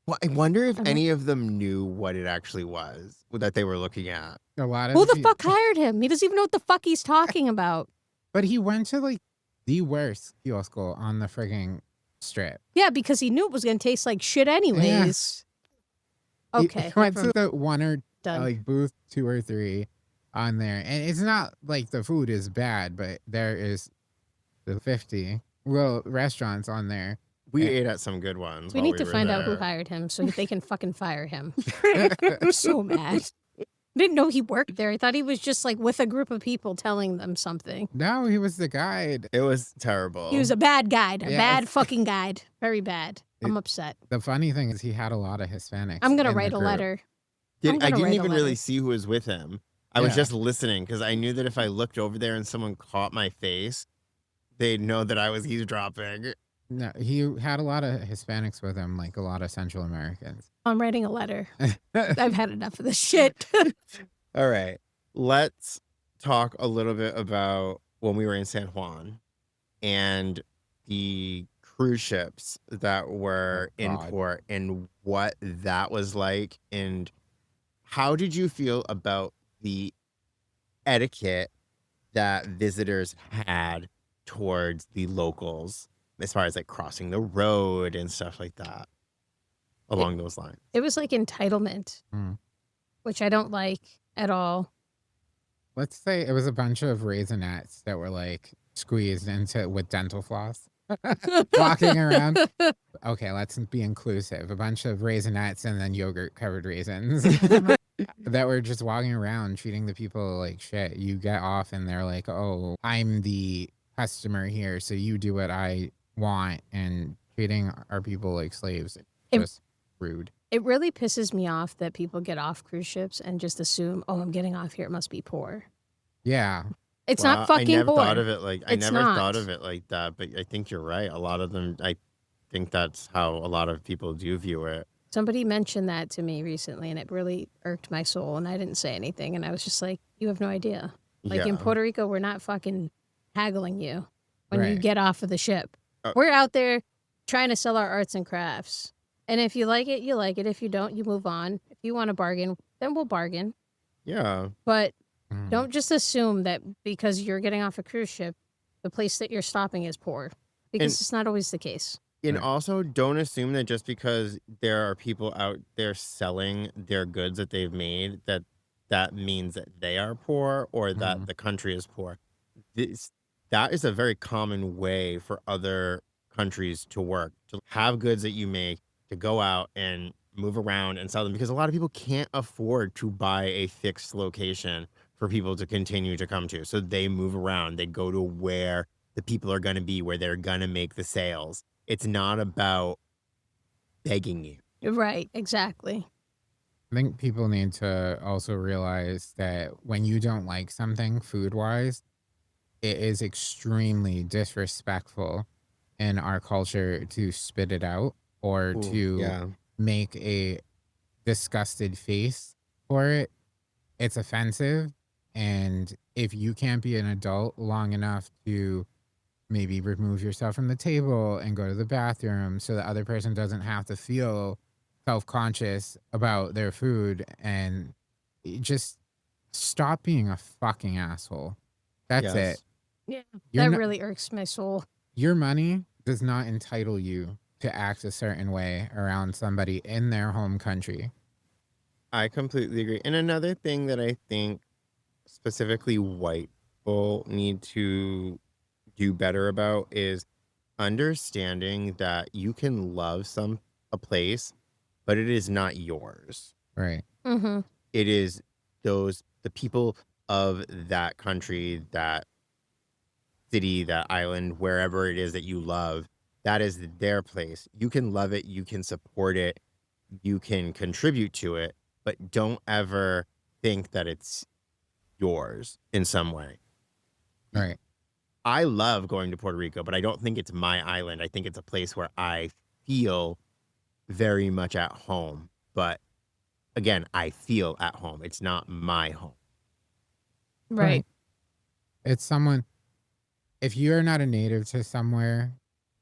Well, I wonder if I don't- any of them knew what it actually was that they were looking at. A lot of Who the pe- fuck hired him? He doesn't even know what the fuck he's talking about. But he went to like the worst kiosk on the frigging strip. Yeah, because he knew it was going to taste like shit anyways. He Okay, went to the one or done. like booth 2 or 3 on there, and it's not like the food is bad, but there is the 50 restaurants on there. We Yeah. ate at some good ones. We while need to were find out who there. hired him so they can fucking fire him. I'm so mad. I didn't know he worked there. I thought he was just like with a group of people telling them something. No, he was the guide. It was terrible. He was a bad guide, a Yeah, bad it's- fucking guide. Very bad. I'm upset. The funny thing is he had a lot of Hispanics. I'm going to in the write a group. letter. I I'm gonna didn't write a even really letter. see who was with him. I was Yeah. just listening because I knew that if I looked over there and someone caught my face, they'd know that I was eavesdropping. No, he had a lot of Hispanics with him, like a lot of Central Americans. I'm writing a letter. I've had enough of this shit. All right. Let's talk a little bit about when we were in San Juan and the cruise ships that were in God. port and what that was like. And how did you feel about the etiquette that visitors had towards the locals as far as like crossing the road and stuff like that along those lines? It was like entitlement, Mm. which I don't like at all. Let's say it was a bunch of Raisinets that were like squeezed into with dental floss. Walking around. Okay, let's be inclusive. A bunch of Raisinets and then yogurt covered raisins that were just walking around treating the people like shit. You get off and they're like, oh, I'm the customer here, so you do what I want, and treating our people like slaves. Just rude. It really pisses me off that people get off cruise ships and just assume, oh, I'm getting off here. It must be poor. Yeah. It's Well, not fucking I never poor. thought of it like It's I never thought not. of it like that, but I think you're right. A lot of them, I think that's how a lot of people do view it. Somebody mentioned that to me recently, and it really irked my soul, and I didn't say anything. And I was just like, you have no idea. Like in Yeah. Puerto Rico, we're not fucking haggling you when you Right. get off of the ship. Oh. We're out there trying to sell our arts and crafts. And if you like it, you like it. If you don't, you move on. If you want to bargain, then we'll bargain. Yeah. But Mm. don't just assume that because you're getting off a cruise ship, the place that you're stopping is poor. Because And- it's not always the case. And Right. also, don't assume that just because there are people out there selling their goods that they've made, that that means that they are poor or that Mhm. the country is poor. That is a very common way for other countries to work, to have goods that you make, to go out and move around and sell them, because a lot of people can't afford to buy a fixed location for people to continue to come to. So they move around. They go to where the people are going to be, where they're going to make the sales. It's not about begging you. Right, exactly. I think people need to also realize that when you don't like something food wise, it is extremely disrespectful in our culture to spit it out or Ooh, to yeah. make a disgusted face for it. It's offensive. And if you can't be an adult long enough to maybe remove yourself from the table and go to the bathroom so the other person doesn't have to feel self-conscious about their food, and just stop being a fucking asshole. That's Yes. it. Yeah, You're that not- really irks my soul. Your money does not entitle you to act a certain way around somebody in their home country. I completely agree. And another thing that I think specifically white people need to do better about is understanding that you can love a place, but it is not yours. Right. Mm-hmm. It is the people of that country, that city, that island, wherever it is that you love, that is their place. You can love it, you can support it, you can contribute to it, but don't ever think that it's yours in some way. Right. I love going to Puerto Rico, but I don't think it's my island. I think it's a place where I feel very much at home. But again, I feel at home. It's not my home. Right. It's someone, if you're not a native to somewhere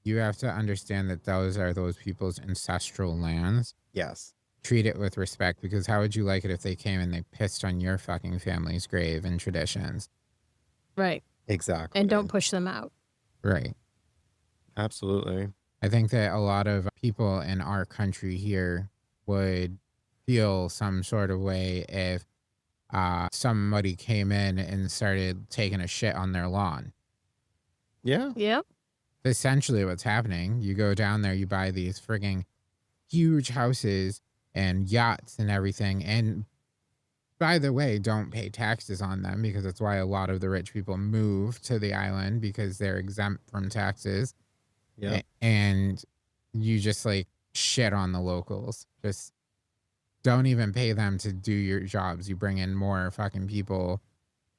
You have to understand that those are those people's ancestral lands. Yes. Treat it with respect, because how would you like it if they came and they pissed on your fucking family's grave and traditions? Right. Exactly. And don't push them out. Right. Absolutely. I think that a lot of people in our country here would feel some sort of way if somebody came in and started taking a shit on their lawn. Yeah. Yep. Essentially what's happening. You go down there, you buy these frigging huge houses and yachts and everything. And by the way, don't pay taxes on them, because that's why a lot of the rich people move to the island, because they're exempt from taxes. Yeah. And you just like shit on the locals. Just don't even pay them to do your jobs. You bring in more fucking people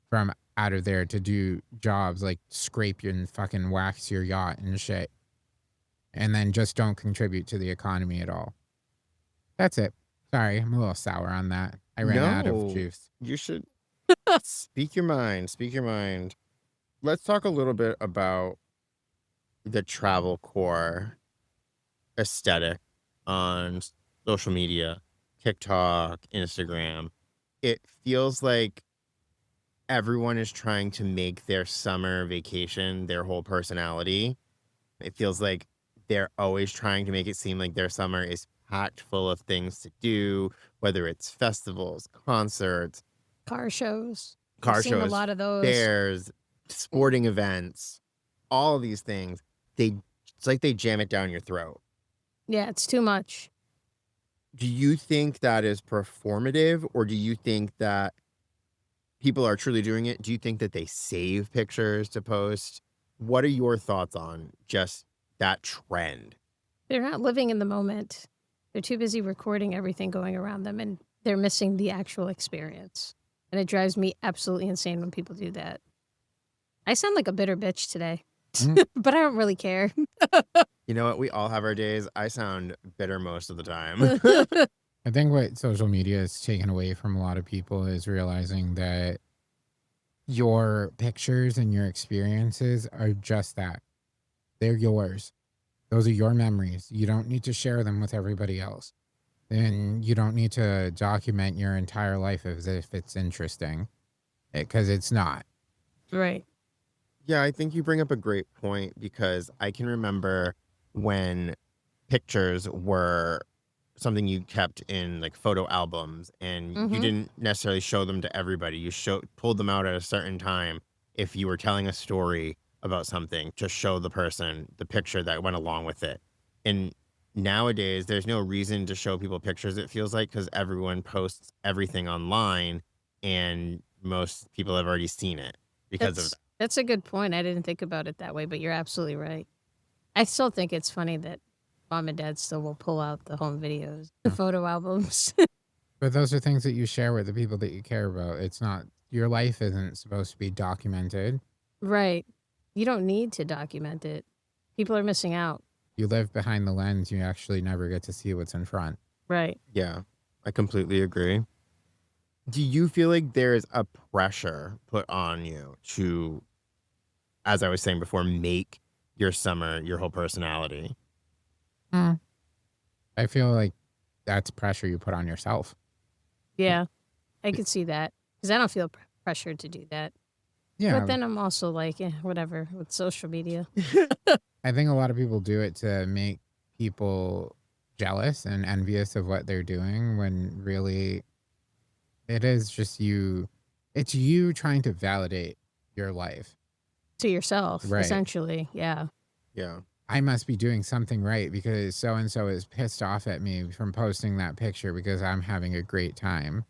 from out of there to do jobs like scrape and fucking wax your yacht and shit. And then just don't contribute to the economy at all. That's it. Sorry, I'm a little sour on that. I ran out of No. juice. You should speak your mind. Speak your mind. Let's talk a little bit about the travel core aesthetic on social media, TikTok, Instagram. It feels like everyone is trying to make their summer vacation their whole personality. It feels like they're always trying to make it seem like their summer is packed full of things to do, whether it's festivals, concerts, Car shows. car I've seen a shows, lot of those. fairs, sporting events, all of these things. It's like they jam it down your throat. Yeah, it's too much. Do you think that is performative, or do you think that people are truly doing it? Do you think that they save pictures to post? What are your thoughts on just that trend? They're not living in the moment. They're too busy recording everything going around them, and they're missing the actual experience. And it drives me absolutely insane when people do that. I sound like a bitter bitch today, but I don't really care. You know what? We all have our days. I sound bitter most of the time. I think what social media has taken away from a lot of people is realizing that your pictures and your experiences are just that. They're yours. Those are your memories. You don't need to share them with everybody else. And you don't need to document your entire life as if it's interesting, because it's not. Right. Yeah, I think you bring up a great point, because I can remember when pictures were something you kept in like photo albums, and you didn't necessarily show them to everybody. You pulled them out at a certain time. If you were telling a story about something, to show the person the picture that went along with it. And nowadays, there's no reason to show people pictures, it feels like, because everyone posts everything online, and most people have already seen it because of that. That's a good point. I didn't think about it that way, but you're absolutely right. I still think it's funny that mom and dad still will pull out the home videos, the photo albums. But those are things that you share with the people that you care about. It's not, your life isn't supposed to be documented. Right. You don't need to document it. People are missing out. You live behind the lens. You actually never get to see what's in front. Right. Yeah, I completely agree. Do you feel like there's a pressure put on you to, as I was saying before, make your summer your whole personality? I feel like that's pressure you put on yourself. Yeah. I could see that because I don't feel pressured to do that. Yeah. But then I'm also like, whatever with social media. I think a lot of people do it to make people jealous and envious of what they're doing, when really it is just you. It's you trying to validate your life To yourself, Right. essentially. Yeah. Yeah. I must be doing something right because so-and-so is pissed off at me from posting that picture because I'm having a great time.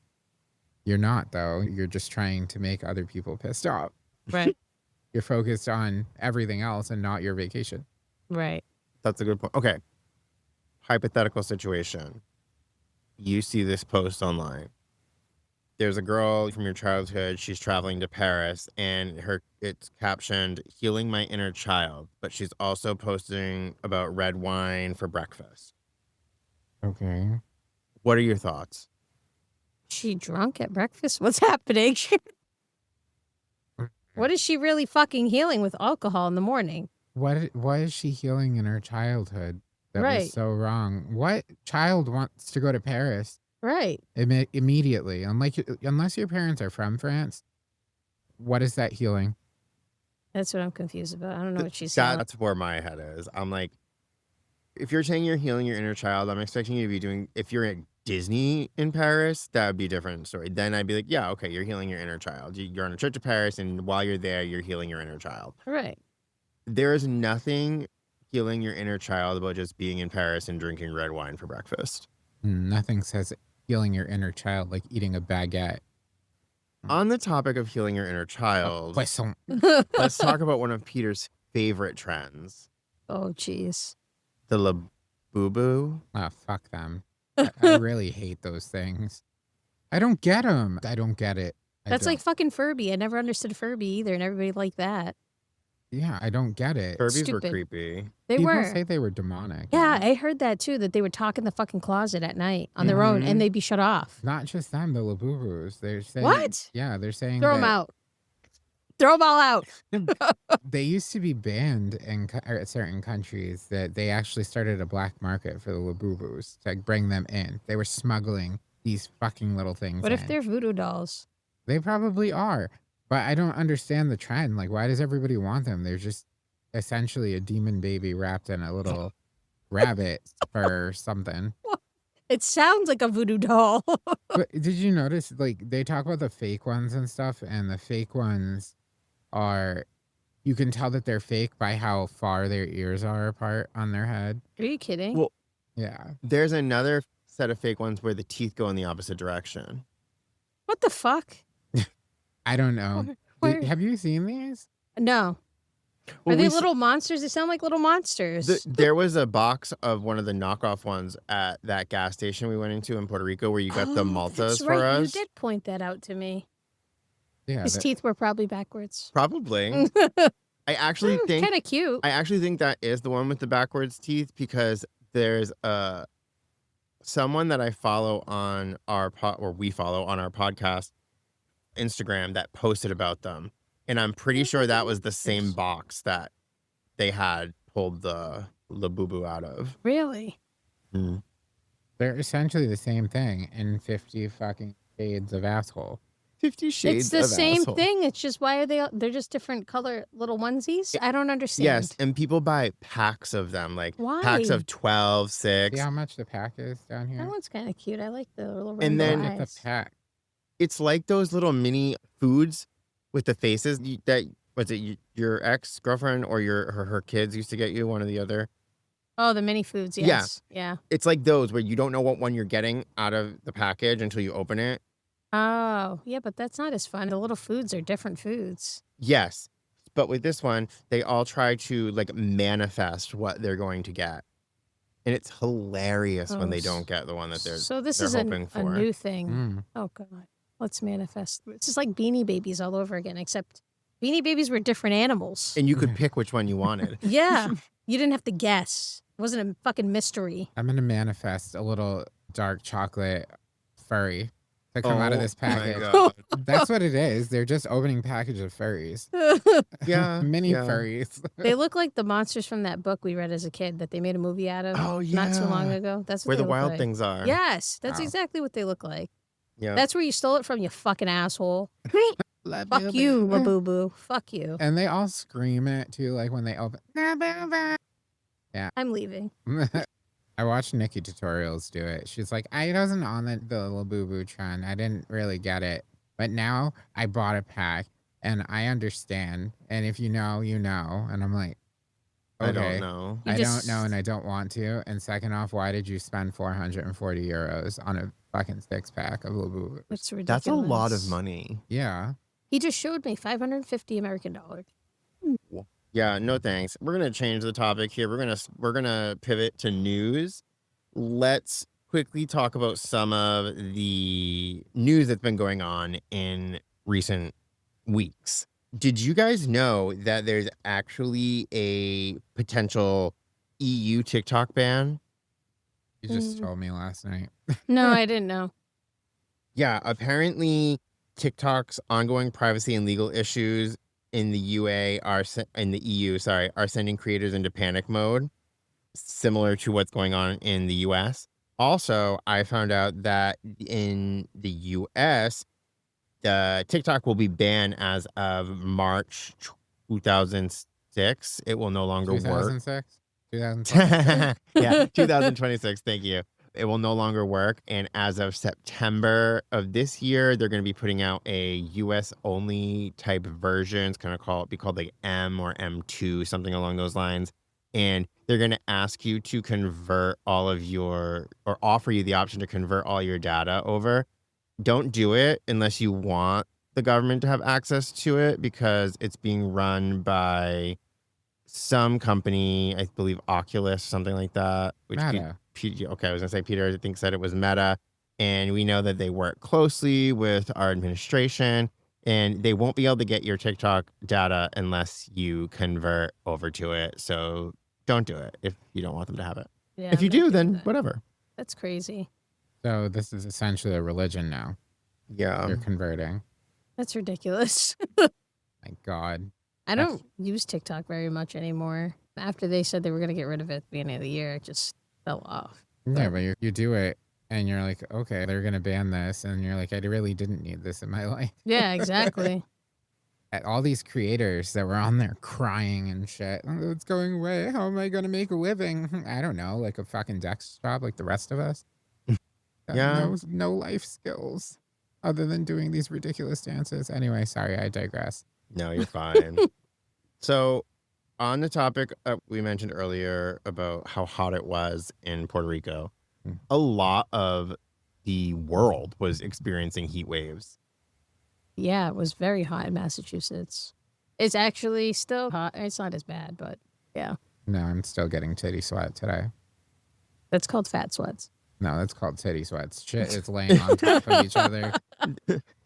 You're not, though. You're just trying to make other people pissed off. Right. You're focused on everything else and not your vacation. Right. That's a good point. Okay. Hypothetical situation. You see this post online. There's a girl from your childhood. She's traveling to Paris, and it's captioned "Healing My Inner Child," but she's also posting about red wine for breakfast. Okay. What are your thoughts? She drunk at breakfast? What's happening? What is she really fucking healing with alcohol in the morning? What is she healing in her childhood that was Right. so wrong? What child wants to go to Paris Right. immediately? Unless your parents are from France, what is that healing? That's what I'm confused about. I don't know what she's healing. That's where my head is. I'm like, if you're saying you're healing your inner child, I'm expecting you to be doing, if you're at Disney in Paris, that would be a different story. Then I'd be like, yeah, okay, you're healing your inner child. You're on a trip to Paris, and while you're there, you're healing your inner child. Right. There is nothing healing your inner child about just being in Paris and drinking red wine for breakfast. Nothing says healing your inner child like eating a baguette. On the topic of healing your inner child, Croissant. let's talk about one of Peter's favorite trends, Oh, jeez. the Labubu. Oh, fuck them. I really hate those things. I don't get them. I don't get it. That's like fucking Furby. I never understood Furby either, and everybody liked that. Yeah, I don't get it. Furbies were Stupid. creepy. They People were. say they were demonic. Yeah, I heard that too, that they would talk in the fucking closet at night on their own, Mhm. and they'd be shut off. Not just them, the Labubus. They're saying What? Yeah, they're saying Throw them that out. Throw them all out. they used to be banned in certain countries. That they actually started a black market for the Labubus to bring them in. They were smuggling these fucking little things. What if in. they're voodoo dolls? They probably are, but I don't understand the trend. Like, why does everybody want them? They're just essentially a demon baby wrapped in a little rabbit or something. It sounds like a voodoo doll. But did you notice, like, they talk about the fake ones and stuff, and the fake ones are, you can tell that they're fake by how far their ears are apart on their head. Are you kidding? Well, Yeah. there's another set of fake ones where the teeth go in the opposite direction. What the fuck? I don't know. Where- Have you seen these? No. Well, Are they we s- little monsters? They sound like little monsters. There was a box of one of the knockoff ones at that gas station we went into in Puerto Rico where you got the Oh, Maltas that's for right. us. You did point that out to me. Yeah. His teeth were probably backwards. Probably. I actually think Kind of cute. that is the one with the backwards teeth because there's someone that I follow on we follow on our podcast Instagram that posted about them. And I'm pretty sure that was the same box that they had pulled the Labubu out of. Really? They're essentially the same thing in 50 fucking shades of asshole. 50 Shades It's the of same Asshole. thing. It's just why are they're just different color little onesies? I don't understand. Yes, and people buy packs of them, like packs Why? of 12, 6. See how much the pack is down here? That one's kind of cute. I like the little rainbow And then- Look at the eyes. pack. It's like those little mini foods with the faces that was it your ex-girlfriend or her kids used to get you, one or the other. Oh, the mini foods. Yeah. Yes. Yeah. It's like those where you don't know what one you're getting out of the package until you open it. Oh, yeah, but that's not as fun. The little foods are different foods. Yes. But with this one, they all try to like manifest what they're going to get. And it's hilarious when Oh, they don't get the one that they're So this they're is hoping a for. new thing. Mm. Oh God, let's manifest. This is like Beanie Babies all over again, except Beanie Babies were different animals. And you could pick which one you wanted. Yeah, you didn't have to guess. It wasn't a fucking mystery. I'm going to manifest a little dark chocolate furry to come out of this Oh my package. God. That's what it is. They're just opening package of furries. Yeah. Mini yeah. furries. They look like the monsters from that book we read as a kid that they made a movie out of Oh, not too long yeah. ago. That's what Where they the look wild like. things are. Yes, that's Wow. exactly what they look like. Yeah. That's where you stole it from, you fucking asshole. Love Fuck you, Labubu. Fuck you. And they all scream it too, like when they open. I'm leaving. I watched Nikki tutorials do it. She's like, I wasn't on the Labubu trend. I didn't really get it. But now I bought a pack and I understand. And if you know, you know. And I'm like, okay. I don't know. You I just- don't know and I don't want to. And second off, why did you spend 440 euros on a fucking 6-pack of Labubu? It's ridiculous. That's a lot of money. Yeah. He just showed me 550 American dollars. Yeah, no thanks. We're gonna change the topic here. We're gonna pivot to news. Let's quickly talk about some of the news that's been going on in recent weeks. Did you guys know that there's actually a potential EU TikTok ban? You just Mhm. told me last night. No, I didn't know. Yeah, apparently TikTok's ongoing privacy and legal issues in the in the EU, sorry, are sending creators into panic mode, similar to what's going on in the US. Also, I found out that in the US, the TikTok will be banned as of March 2006. It will no longer work. 2006? 2026? Yeah, 2026. Thank you. It will no longer work. And as of September of this year, they're going to be putting out a US only type version. It's going to be called like M or M2, something along those lines. And they're going to ask you to convert all of or offer you the option to convert all your data over. Don't do it unless you want the government to have access to it, because it's being run by some company, I believe Oculus, something like that. Meta. Okay, I was gonna say Peter, I think, said it was Meta, and we know that they work closely with our administration, and they won't be able to get your TikTok data unless you convert over to it. So don't do it if you don't want them to have it. Yeah, If you I'm not do, doing then that. whatever. That's crazy. So this is essentially a religion now. Yeah. You're converting. That's ridiculous. My God. I don't use TikTok very much anymore. After they said they were going to get rid of it at the beginning of the year, it just fell off. Yeah, but you do it and you're like, okay, they're going to ban this. And you're like, I really didn't need this in my life. Yeah, exactly. All these creators that were on there crying and shit. Oh, it's going away. How am I going to make a living? I don't know, like a fucking desk job like the rest of us. Yeah. No life skills other than doing these ridiculous dances. Anyway, sorry, I digress. No, you're fine. So, on the topic we mentioned earlier about how hot it was in Puerto Rico, a lot of the world was experiencing heat waves. Yeah, it was very hot in Massachusetts. It's actually still hot. It's not as bad, but yeah. No, I'm still getting titty sweat today. That's called fat sweats. No, that's called titty sweats. Shit is laying on top of each other.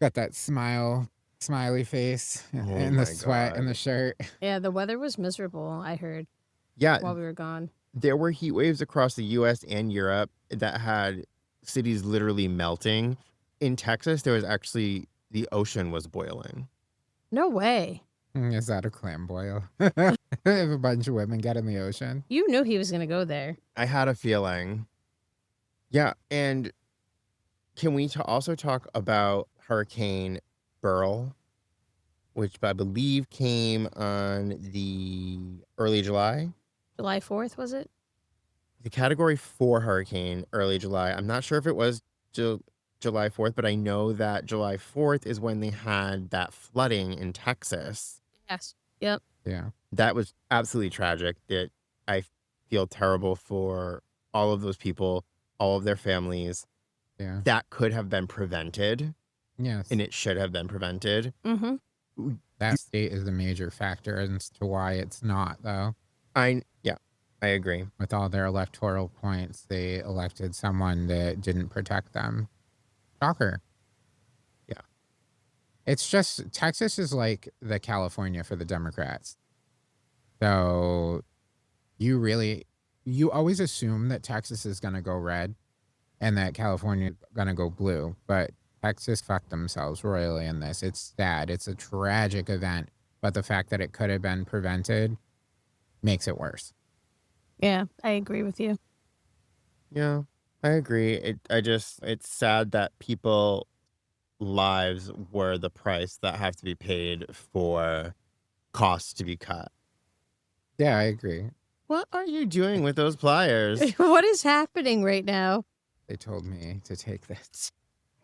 Got that smiley face and my the sweat God. and the shirt. Yeah, the weather was miserable, I heard, Yeah, while we were gone. there were heat waves across the US and Europe that had cities literally melting. In Texas, there was actually the ocean was boiling. No way. Is that a clam boil? If a bunch of women get in the ocean. You knew he was going to go there. I had a feeling. Yeah, and can we also talk about Hurricane Beryl, which I believe came on the early July? July 4th, was it? The Category 4 hurricane, early July. I'm not sure if it was July 4th, but I know that July 4th is when they had that flooding in Texas. Yes. Yep. Yeah. That was absolutely tragic. That I feel terrible for all of those people, all of their families. Yeah. That could have been prevented, Yes. and it should have been prevented. Mm-hmm. That state is a major factor as to why it's not, though. I agree. With all their electoral points, they elected someone that didn't protect them. Shocker. Yeah. It's just, Texas is like the California for the Democrats. So you always assume that Texas is going to go red and that California is going to go blue. But Texas fucked themselves royally in this. It's sad. It's a tragic event. But the fact that it could have been prevented makes it worse. Yeah, I agree with you. Yeah, I agree. It's sad that people lives were the price that have to be paid for costs to be cut. Yeah, I agree. What are you doing with those pliers? What is happening right now? They told me to take this.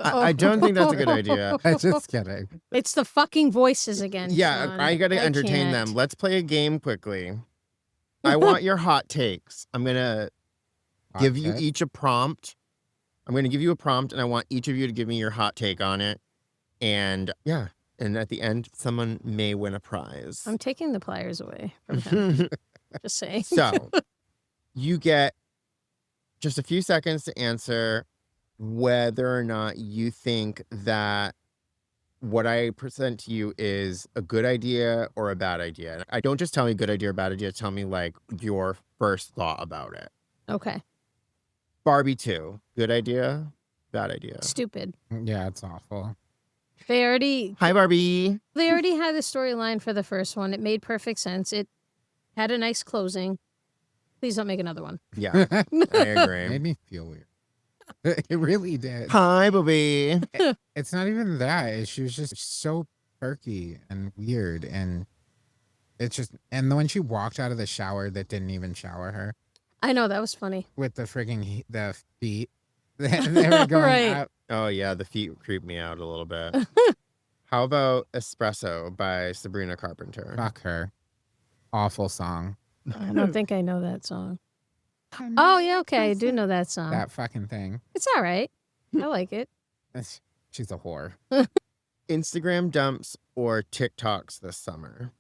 I don't think that's a good idea. I'm just kidding. It's the fucking voices again. Yeah, Shaun. I gotta entertain can't. them. Let's play a game quickly. I want your hot takes. I'm gonna give you Okay. each a prompt. I'm gonna give you a prompt, and I want each of you to give me your hot take on it. And yeah, and at the end, someone may win a prize. I'm taking the pliers away from him. Just saying. So, you get just a few seconds to answer whether or not you think that what I present to you is a good idea or a bad idea. I don't just tell me good idea or bad idea, tell me like your first thought about it. Okay. Barbie 2, good idea, bad idea. Stupid. Yeah, it's awful. They already Hi, Barbie. had the storyline for the first one. It made perfect sense. It had a nice closing. Please don't make another one. Yeah, I agree. Made me feel weird. It really did. Hi, Bobby. It's not even that. She was just so perky and weird, and it's just. And when she walked out of the shower, that didn't even shower her I know, that was funny. with the frigging the feet. They were going Right. out. Oh, yeah, the feet creep me out a little bit. How about Espresso by Sabrina Carpenter? Fuck her. Awful song. I don't think I know that song. Oh, yeah, okay. I do know that song. That fucking thing. It's all right. I like it. She's a whore. Instagram dumps or TikToks this summer?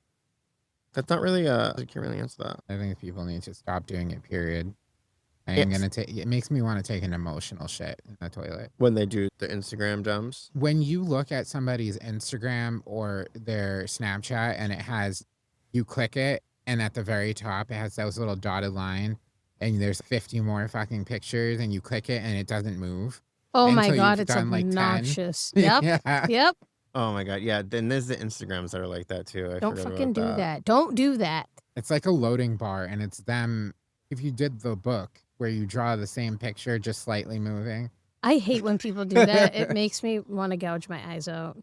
That's not really I can't really answer that. I think people need to stop doing it, period. It's- It makes me want to take an emotional shit in the toilet. When they do the Instagram dumps? When you look at somebody's Instagram or their Snapchat and you click it, and at the very top, it has those little dotted line, and there's 50 more fucking pictures, and you click it and it doesn't move. Oh my Until God, you've it's done, like, 10. obnoxious. Yep. Yeah. Yep. Oh my God. Yeah. Then there's the Instagrams that are like that too. I Don't forgot fucking about do that. Don't do that. It's like a loading bar, and it's them. If you did the book where you draw the same picture, just slightly moving. I hate when people do that. It makes me want to gouge my eyes out.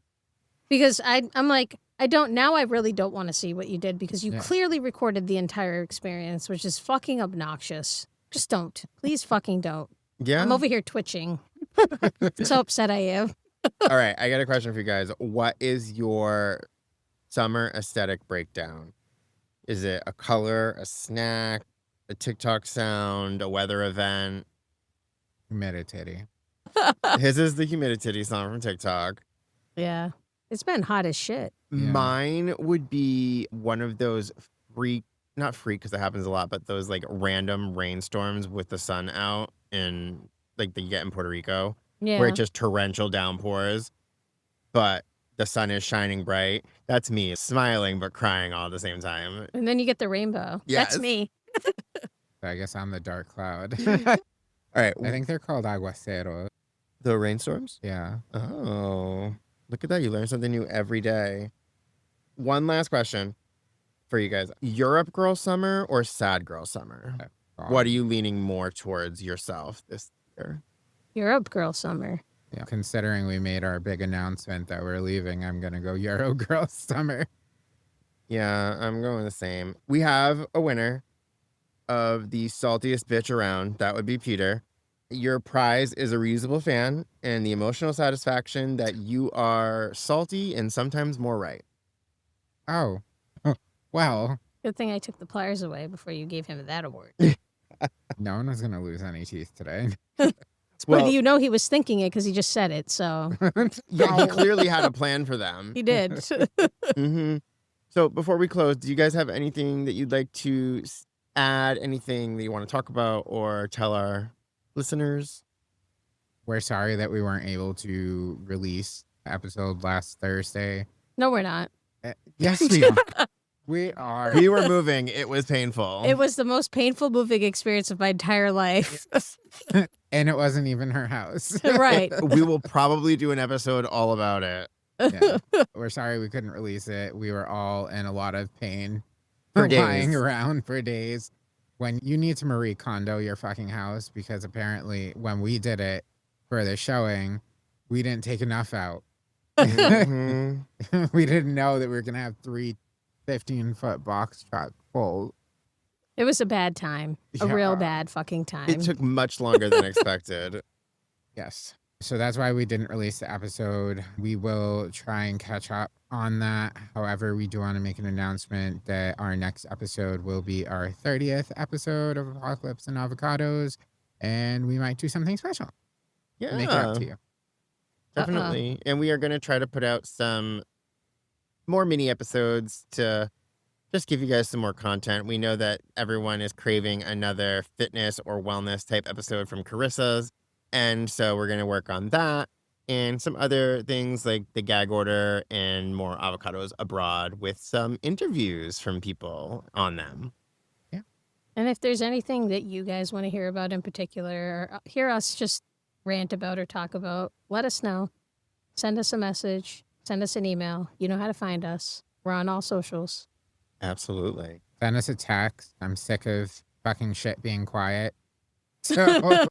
Because I'm like, now I really don't want to see what you did because you Yeah. clearly recorded the entire experience, which is fucking obnoxious. Just don't. Please fucking don't. Yeah. I'm over here twitching. So upset I am. All right. I got a question for you guys. What is your summer aesthetic breakdown? Is it a color, a snack, a TikTok sound, a weather event? Humidity. His is the humidity song from TikTok. Yeah. It's been hot as shit. Yeah. Mine would be one of those not freak because it happens a lot, but those like random rainstorms with the sun out and like that you get in Puerto Rico Yeah. where it just torrential downpours, but the sun is shining bright. That's me smiling but crying all at the same time. And then you get the rainbow. That's Yes. me. I guess I'm the dark cloud. All right. I think they're called aguaceros. The rainstorms? Yeah. Oh, look at that. You learn something new every day. One last question for you guys. Europe girl summer or sad girl summer? What are you leaning more towards yourself this year? Europe girl summer. Yeah. Considering we made our big announcement that we're leaving, I'm gonna go Euro Girl Summer. Yeah, I'm going the same. We have a winner of the saltiest bitch around. That would be Peter. Your prize is a reusable fan and the emotional satisfaction that you are salty and sometimes more right. Oh. Well, Good thing I took the pliers away before you gave him that award. no one was gonna lose any teeth today. Well, you know he was thinking it because he just said it, so Yeah, he clearly had a plan for them. he did. hmm So before we close, do you guys have anything that you'd like to add? Anything that you want to talk about or tell our listeners? We're sorry that we weren't able to release the episode last Thursday. No, we're not. Yes, we are. We are. We were moving. It was painful. It was the most painful moving experience of my entire life. And it wasn't even her house. Right. We will probably do an episode all about it. Yeah. We're sorry we couldn't release it. We were all in a lot of pain For lying days. around for days. When you need to Marie Kondo your fucking house, because apparently when we did it for the showing, we didn't take enough out. Mhm. We didn't know that we were going to have 3 15-foot box truck full. It was a bad time. A Yeah. real bad fucking time. It took much longer than expected. Yes. So that's why we didn't release the episode. We will try and catch up on that. However, we do want to make an announcement that our next episode will be our 30th episode of Apocalypse and Avocados, and we might do something special Yeah, to make it up to you. definitely. And we are going to try to put out some more mini episodes to just give you guys some more content. We know that everyone is craving another fitness or wellness type episode from Carissa's. And so we're going to work on that and some other things like the gag order and more avocados abroad with some interviews from people on them. And if there's anything that you guys want to hear about in particular, or hear us just rant about or talk about, let us know. Send us a message. Send us an email. You know how to find us. We're on all socials. Absolutely. Send us a text. I'm sick of fucking shit being quiet. So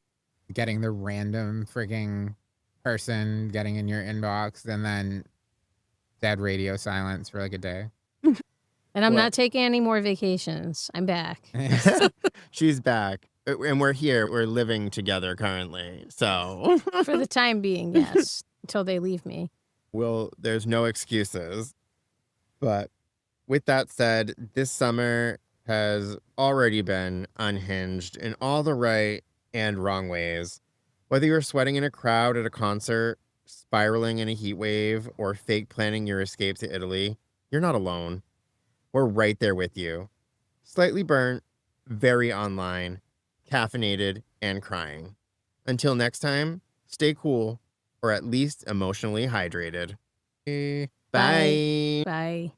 getting the random frigging person getting in your inbox and then dead radio silence for like a day. And I'm Well- not taking any more vacations. I'm back. She's back. And we're here. We're living together currently. So For the time being, yes. Until they leave me. well, there's no excuses. But with that said, this summer has already been unhinged in all the right and wrong ways. Whether you're sweating in a crowd at a concert, spiraling in a heat wave, or fake planning your escape to Italy, you're not alone. We're right there with you. Slightly burnt, very online, caffeinated, and crying. Until next time, stay cool, or at least emotionally hydrated. Eh. Bye. Bye.